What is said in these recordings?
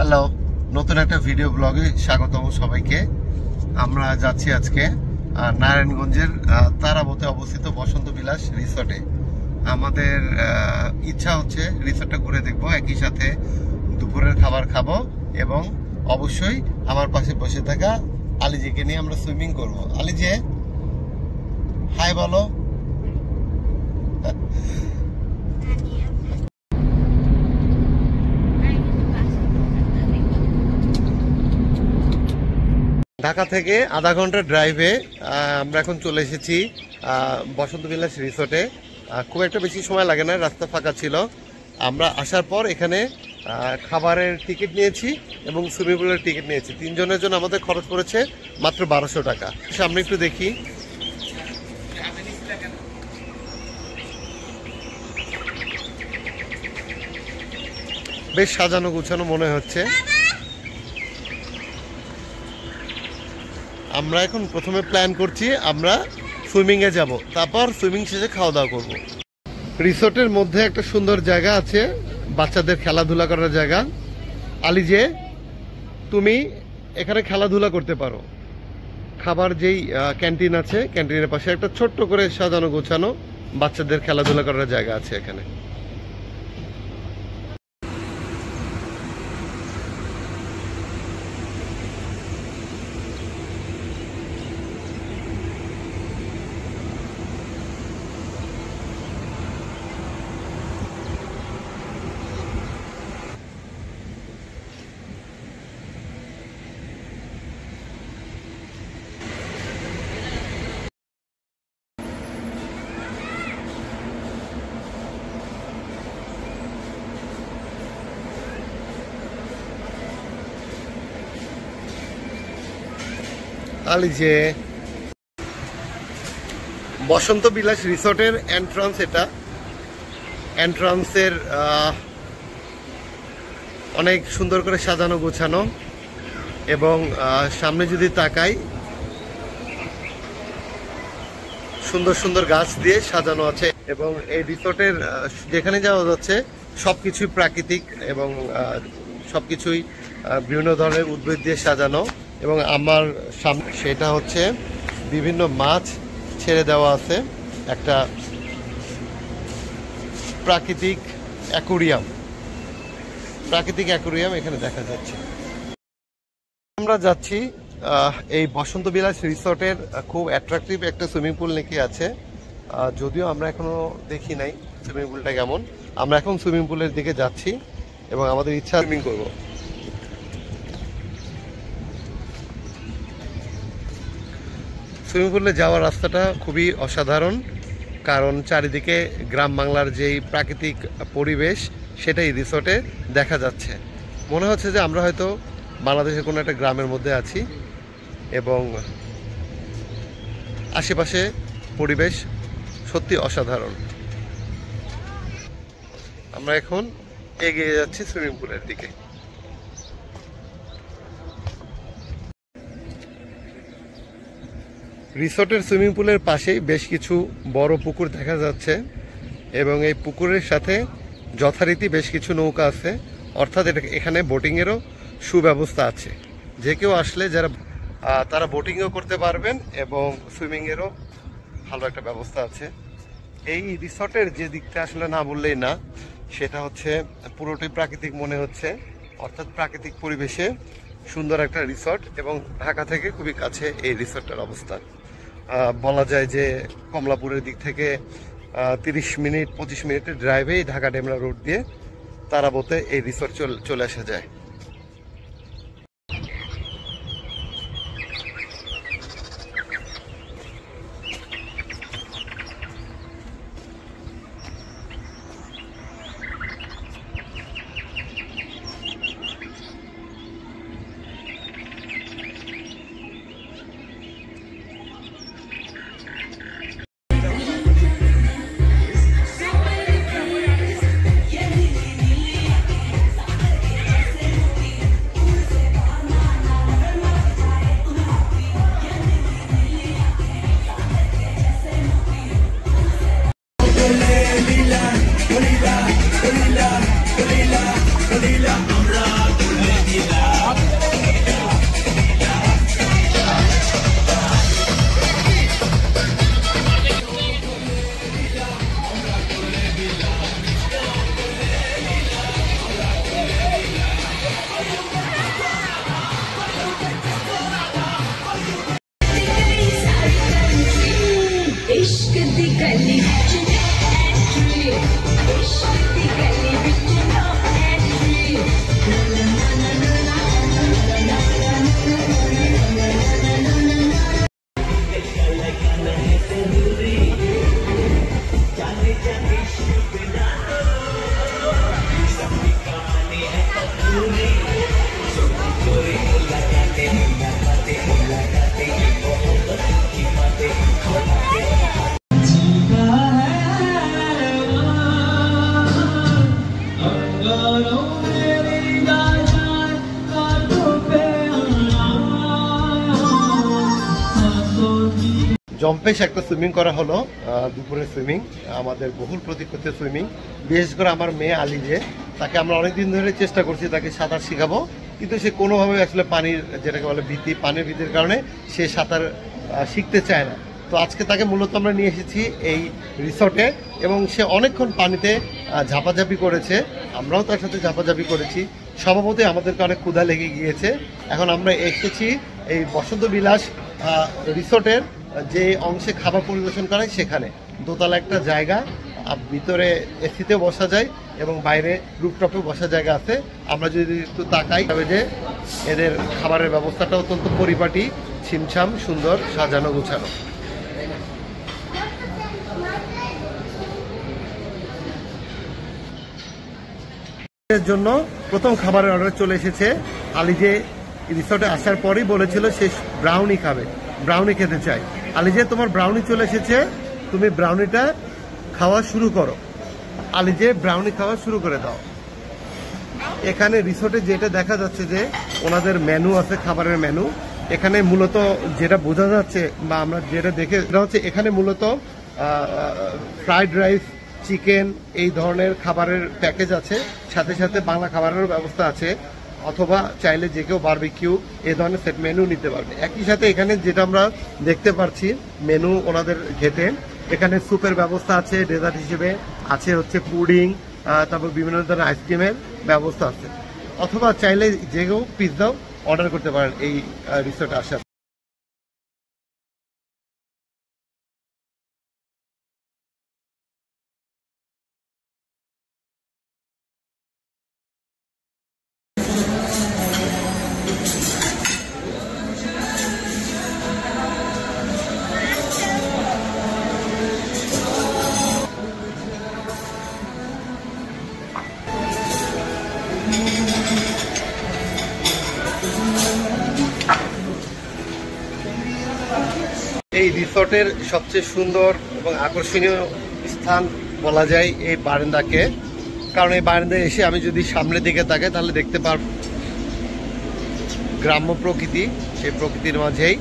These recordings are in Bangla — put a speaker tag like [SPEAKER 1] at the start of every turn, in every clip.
[SPEAKER 1] হ্যালো, নতুন একটা ভিডিও ব্লগে স্বাগতম সবাইকে। আমরা যাচ্ছি আজকে নারায়ণগঞ্জের তারাবতে অবস্থিত বসন্ত বিলাস রিসর্টে। আমাদের ইচ্ছা হচ্ছে রিসর্টটা ঘুরে দেখবো, একই সাথে দুপুরের খাবার খাবো এবং অবশ্যই আমার পাশে বসে থাকা আলিজিকে নিয়ে আমরা সুইমিং করব। আলিজে হাই বলো। ঢাকা থেকে আধা ঘন্টা ড্রাইভে আমরা এখন চলে এসেছি বসন্ত বিলাস রিসোর্টে। খুব একটা বেশি সময় লাগে না, রাস্তা ফাঁকা ছিল। আমরা আসার পর এখানে খাবারের টিকিট নিয়েছি এবং সুইমিং পুলের টিকিট নিয়েছি। তিনজনের জন্য আমাদের খরচ পড়েছে মাত্র 1200 টাকা। সামনে একটু দেখি, বেশ সাজানো গুছানো মনে হচ্ছে। আমরা এখন প্রথমে প্ল্যান করছি আমরা সুইমিংয়ে যাব, তারপর সুইমিং শেষে খাওয়া দাওয়া করব। রিসোর্টের মধ্যে একটা সুন্দর জায়গা আছে, বাচ্চাদের খেলাধুলা করার জায়গা। আলিজে তুমি এখানে খেলাধুলা করতে পারো। খাবার যেই ক্যান্টিন আছে, ক্যান্টিনের পাশে একটা ছোট্ট করে সাজানো গোছানো বাচ্চাদের খেলাধুলা করার জায়গা আছে এখানে। আলিজে বসন্ত বিলাস রিসোর্টের এন্ট্রান্স, এটা এন্ট্রান্সের অনেক সুন্দর করে সাজানো গোছানো এবং সামনে যদি তাকাই সুন্দর সুন্দর গাছ দিয়ে সাজানো আছে। এবং এই রিসোর্টের যেখানে যাওয়া যাচ্ছে সবকিছুই প্রাকৃতিক এবং সবকিছুই বিভিন্ন ধরনের উদ্ভিদ দিয়ে সাজানো। এবং আমার সামনে সেটা হচ্ছে বিভিন্ন মাছ ছেড়ে দেওয়া আছে, একটা প্রাকৃতিক অ্যাকোরিয়াম এখানে দেখা যাচ্ছে। আমরা যাচ্ছি এই বসন্ত বিলাস রিসোর্টের খুব অ্যাট্রাকটিভ একটা সুইমিং পুল নাকি আছে, যদিও আমরা এখনো দেখি নাই সুইমিং পুলটা কেমন। আমরা এখন সুইমিং পুলের দিকে যাচ্ছি এবং আমাদের ইচ্ছা সুইমিং করব। সুইমিং পুলে যাওয়ার রাস্তাটা খুবই অসাধারণ, কারণ চারিদিকে গ্রাম বাংলার যেই প্রাকৃতিক পরিবেশ সেটাই রিসোর্টে দেখা যাচ্ছে। মনে হচ্ছে যে আমরা হয়তো বাংলাদেশের কোনো একটা গ্রামের মধ্যে আছি এবং আশেপাশে পরিবেশ সত্যি অসাধারণ। আমরা এখন এগিয়ে যাচ্ছি সুইমিং পুলের দিকে। রিসোর্টের সুইমিং পুলের পাশেই বেশ কিছু বড় পুকুর দেখা যাচ্ছে এবং এই পুকুরের সাথে যথারীতি বেশ কিছু নৌকা আছে, অর্থাৎ এখানে বোটিংয়েরও সুব্যবস্থা আছে। যে কেউ আসলে তারা বোটিংও করতে পারবেন এবং সুইমিংয়েরও ভালো একটা ব্যবস্থা আছে। এই রিসোর্টের যে দিকটা আসলে না বললেই না, সেটা হচ্ছে পুরোটাই প্রাকৃতিক মনে হচ্ছে, অর্থাৎ প্রাকৃতিক পরিবেশে সুন্দর একটা রিসোর্ট এবং ঢাকা থেকে খুবই কাছে এই রিসোর্টের অবস্থান। বলা যায় যে কমলাপুরের দিক থেকে 30-25 মিনিটের ড্রাইভেই ঢাকা ডেমরা রোড দিয়ে তারাবতে এই রিসোর্ট চলে আসা যায়। জম্পেশ একটা সুইমিং করা হলো, দুপুরে সুইমিং, আমাদের বহুল প্রতীক্ষিত সুইমিং। বিশেষ করে আমার মেয়ে আলিজে, তাকে আমরা অনেকদিন ধরে চেষ্টা করছি তাকে সাঁতার শেখাবো, কিন্তু সে কোনোভাবে আসলে পানির যেটাকে বলে ভীতি, পানির ভীতির কারণে সে সাঁতার শিখতে চায় না। তো আজকে তাকে মূলত আমরা নিয়ে এসেছি এই রিসর্টে, এবং সে অনেকক্ষণ পানিতে ঝাপাঝাপি করেছে, আমরাও তার সাথে ঝাপাঝাপি করেছি। স্বভাবতই আমাদেরকে অনেক ক্ষুধা লেগে গিয়েছে। এখন আমরা এসেছি এই বসন্ত বিলাস রিসর্টের যে অংশে খাবার পরিবেশন করায় সেখানে। দোতলা একটা জায়গা, ভিতরে এসিতে বসা যায় এবং বাইরে রুফটপে বসার জায়গা আছে। আমরা যদি একটু তাকাই তবে যে এদের খাবারের ব্যবস্থাটা অত্যন্ত পরিপাটি, ছিমছাম, সুন্দর, সাজানো গোছানো। এর জন্য প্রথম খাবারের অর্ডার চলে এসেছে। আলিজে রিসর্টে আসার পরেই বলেছিল সে ব্রাউনি খাবে, ব্রাউনি খেতে চাই। আলিজে তোমার ব্রাউনি চলে এসেছে, তুমি ব্রাউনিটা খাওয়া শুরু করো। আলিজে ব্রাউনি খাওয়া শুরু করে দাও। এখানে রিসর্টে যেটা দেখা যাচ্ছে যে ওনাদের মেনু আছে, খাবারের মেনু। এখানে মূলত যেটা বোঝা যাচ্ছে বা আমরা যেটা দেখে সেটা হচ্ছে এখানে মূলত ফ্রাইড রাইস, চিকেন, এই ধরনের খাবারের প্যাকেজ আছে, সাথে সাথে বাংলা খাবারেরও ব্যবস্থা আছে, অথবা চাইলে যে কেউ বারবিকিউ এই ধরনের সেট মেনু নিতে পারবে। একই সাথে এখানে যেটা আমরা দেখতে পাচ্ছি মেনু ওনাদের ঘেটে, এখানে স্যুপের ব্যবস্থা আছে, ডেজার্ট হিসেবে আছে হচ্ছে পুডিং, তারপর বিভিন্ন ধরনের আইসক্রিমের ব্যবস্থা আছে, অথবা চাইলে যে কেউ পিৎজাও অর্ডার করতে পারেন এই রিসোর্টে আসার। এই রিসর্টের সবচেয়ে সুন্দর এবং আকর্ষণীয় স্থান বলা যায় এই বারান্দাকে, কারণ এই বারান্দায় এসে আমি যদি সামনের দিকে তাকাই তাহলে দেখতে পারব গ্রাম্য প্রকৃতি, সেই প্রকৃতির মাঝেই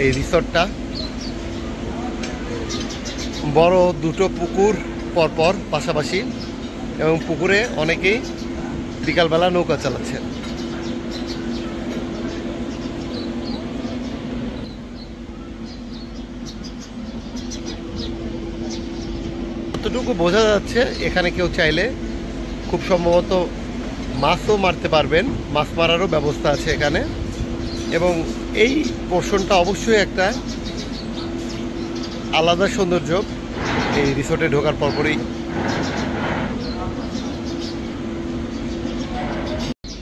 [SPEAKER 1] এই রিসর্টটা। বড় দুটো পুকুর পরপর পাশাপাশি, এবং পুকুরে অনেকেই বিকালবেলা নৌকা চালাচ্ছেন। যতটুকু বোঝা যাচ্ছে এখানে কেউ চাইলে খুব সম্ভবত মাছও মারতে পারবেন, মাছ মারারও ব্যবস্থা আছে এখানে। এবং এই পোর্শনটা অবশ্যই একটা আলাদা সৌন্দর্য এই রিসোর্টে ঢোকার পরপরই।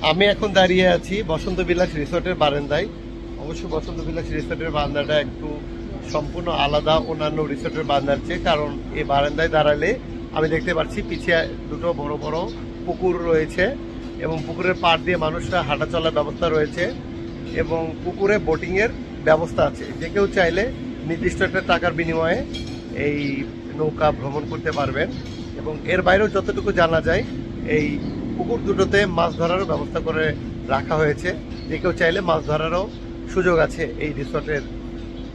[SPEAKER 1] আমি এখন দাঁড়িয়ে আছি বসন্ত বিলাস রিসোর্টের বারান্দায়। অবশ্য বসন্ত বিলাস রিসোর্টের বারান্দাটা একটু সম্পূর্ণ আলাদা অন্যান্য রিসোর্টের বারান্দার চেয়ে, কারণ এই বারান্দায় দাঁড়ালে আমি দেখতে পাচ্ছি পিছিয়ে দুটো বড় বড় পুকুর রয়েছে, এবং পুকুরের পাড় দিয়ে মানুষরা হাঁটা চলার ব্যবস্থা রয়েছে, এবং পুকুরে বোটিংয়ের ব্যবস্থা আছে। যে কেউ চাইলে নির্দিষ্ট একটা টাকার বিনিময়ে এই নৌকা ভ্রমণ করতে পারবেন। এবং এর বাইরেও যতটুকু জানা যায় এই পুকুর দুটোতে মাছ ধরারও ব্যবস্থা করে রাখা হয়েছে, যে কেউ চাইলে মাছ ধরারও সুযোগ আছে এই রিসর্টের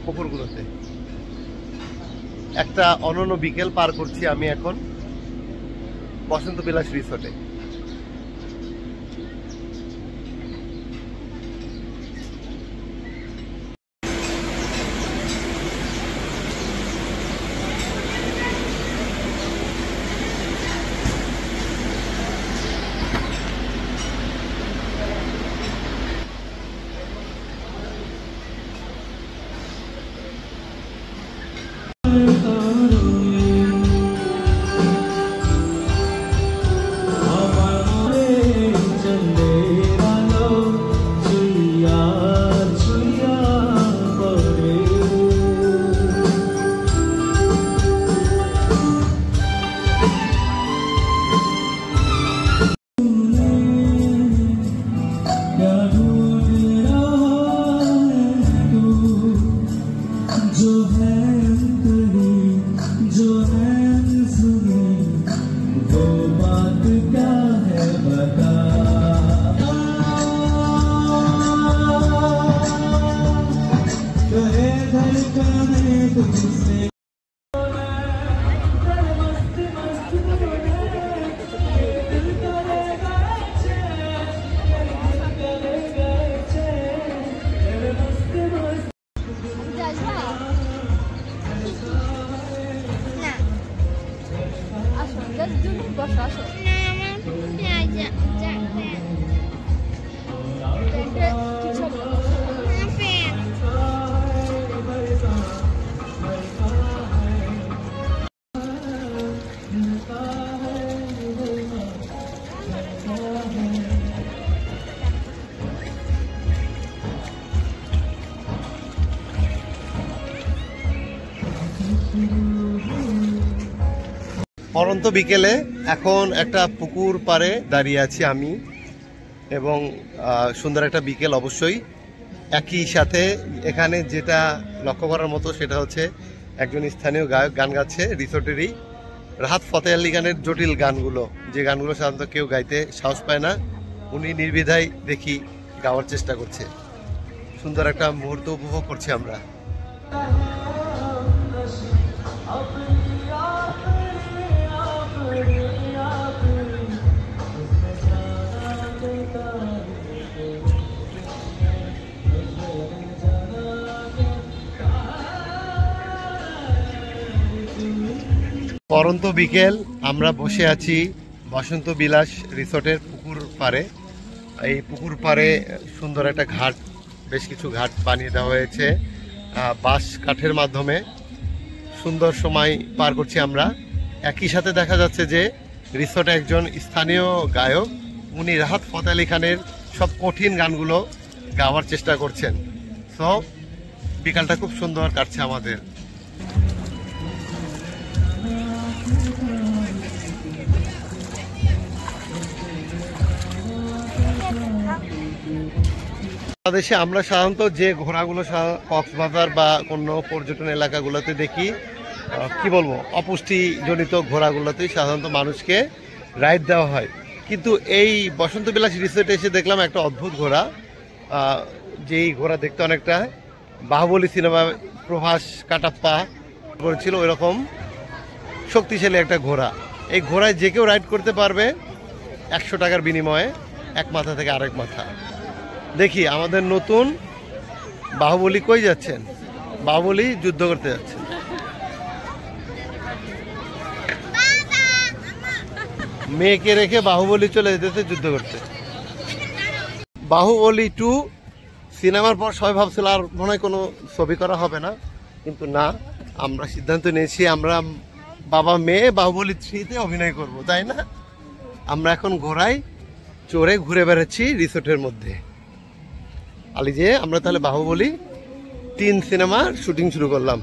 [SPEAKER 1] পুকুরগুলোতে। একটা অনন্য বিকেল পার করছি আমি এখন বসন্ত বিলাস রিসর্টে। পরন্ত বিকেলে এখন একটা পুকুর পাড়ে দাঁড়িয়ে আছি আমি, এবং সুন্দর একটা বিকেল অবশ্যই। একই সাথে এখানে যেটা লক্ষ্য করার মতো সেটা হচ্ছে একজন স্থানীয় গায়ক গান গাচ্ছে রিসোর্টেরই, রাহাত ফতে আলী গানের জটিল গানগুলো, যে গানগুলো সাধারণত কেউ গাইতে সাহস পায় না, উনি নির্দ্বিধায় দেখি গাওয়ার চেষ্টা করছে। সুন্দর একটা মুহূর্ত উপভোগ করছি আমরা। পরন্ত বিকেল, আমরা বসে আছি বসন্ত বিলাস রিসোর্টের পুকুর পাড়ে। এই পুকুর পাড়ে সুন্দর একটা ঘাট, বেশ কিছু ঘাট বানিয়ে দেওয়া হয়েছে বাঁশ কাঠের মাধ্যমে। সুন্দর সময় পার করছি আমরা। একই সাথে দেখা যাচ্ছে যে রিসোর্টে একজন স্থানীয় গায়ক, উনি রাহাত ফতে আলী খানের সব কঠিন গানগুলো গাওয়ার চেষ্টা করছেন। সো বিকালটা খুব সুন্দর কাটছে আমাদের। বাংলাদেশে আমরা সাধারণত যে ঘোড়াগুলো কক্সবাজার বা কোনো পর্যটন এলাকাগুলোতে দেখি, কি বলবো, অপুষ্টিজনিত ঘোড়াগুলোতেই সাধারণত মানুষকে রাইড দেওয়া হয়। কিন্তু এই বসন্ত বিলাস রিসোর্টে এসে দেখলাম একটা অদ্ভুত ঘোড়া, যেই ঘোড়া দেখতে অনেকটা বাহুবলী সিনেমা প্রভাস কাটাপ্পা করেছিল ওই রকম শক্তিশালী একটা ঘোড়া। এই ঘোড়ায় যে কেউ রাইড করতে পারবে 100 টাকার বিনিময়ে, এক মাথা থেকে আরেক মাথা। দেখি আমাদের নতুন বাহুবলী কই যাচ্ছেন? বাহুবলী যুদ্ধ করতে যাচ্ছেন। মেয়েকে রেখে বাহুবলী চলে যেতেছে যুদ্ধ করতে। বাহুবলী 2 সিনেমার পর সবাই ভাবছিল আর মনে হয় কোনো ছবি করা হবে না, কিন্তু না, আমরা সিদ্ধান্ত নিয়েছি আমরা বাবা মেয়ে বাহুবলী 3-তে অভিনয় করব, তাই না? আমরা এখন ঘোড়ায় চড়ে ঘুরে বেড়াচ্ছি রিসোর্টের মধ্যে। আলি যে আমরা তাহলে বাহুবলী 3 সিনেমার শুটিং শুরু করলাম।